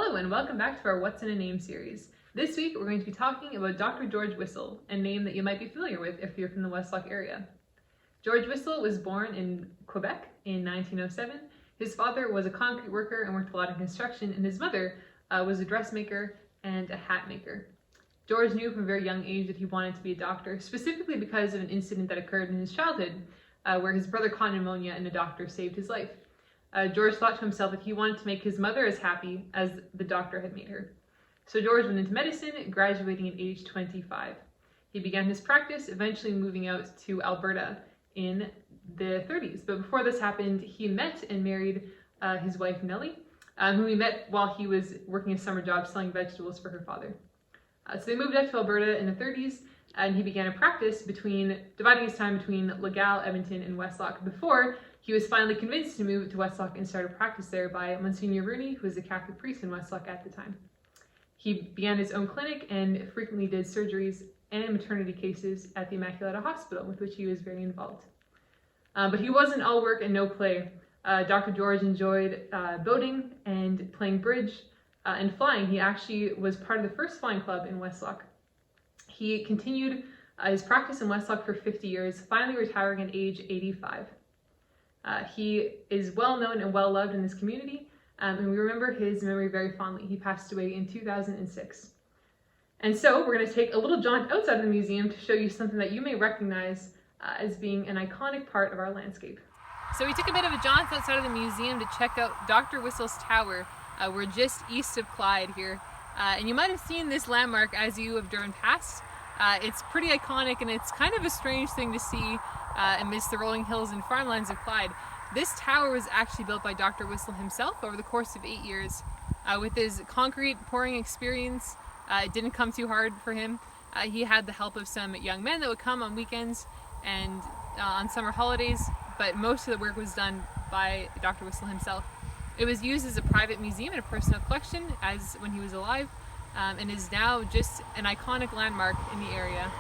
Hello and welcome back to our What's in a Name series. This week we're going to be talking about Dr. George Whissell, a name that you might be familiar with if you're from the Westlock area. George Whissell was born in Quebec in 1907. His father was a concrete worker and worked a lot in construction, and his mother was a dressmaker and a hat maker. George knew from a very young age that he wanted to be a doctor, specifically because of an incident that occurred in his childhood where his brother caught pneumonia and a doctor saved his life. George thought to himself that he wanted to make his mother as happy as the doctor had made her. So George went into medicine, graduating at age 25. He began his practice, eventually moving out to Alberta in the 30s. But before this happened, he met and married his wife Nellie, whom he met while he was working a summer job selling vegetables for her father. So they moved out to Alberta in the 30s, and he began a practice dividing his time between Legal, Edmonton, and Westlock before he was finally convinced to move to Westlock and start a practice there by Monsignor Rooney, who was a Catholic priest in Westlock at the time. He began his own clinic and frequently did surgeries and maternity cases at the Immaculata Hospital, with which he was very involved. But he wasn't all work and no play. Dr. George enjoyed boating and playing bridge and flying. He actually was part of the first flying club in Westlock. He continued his practice in Westlock for 50 years, finally retiring at age 85. He is well known and well loved in this community, and we remember his memory very fondly. He passed away in 2006. And so we're going to take a little jaunt outside the museum to show you something that you may recognize as being an iconic part of our landscape. So we took a bit of a jaunt outside of the museum to check out Dr. Whissell's tower. We're just east of Clyde here, and you might have seen this landmark as you have driven past. It's pretty iconic, and it's kind of a strange thing to see amidst the rolling hills and farmlands of Clyde. This tower was actually built by Dr. Whissell himself over the course of 8 years. With his concrete pouring experience, it didn't come too hard for him. He had the help of some young men that would come on weekends and on summer holidays, but most of the work was done by Dr. Whissell himself. It was used as a private museum and a personal collection as when he was alive, and is now just an iconic landmark in the area.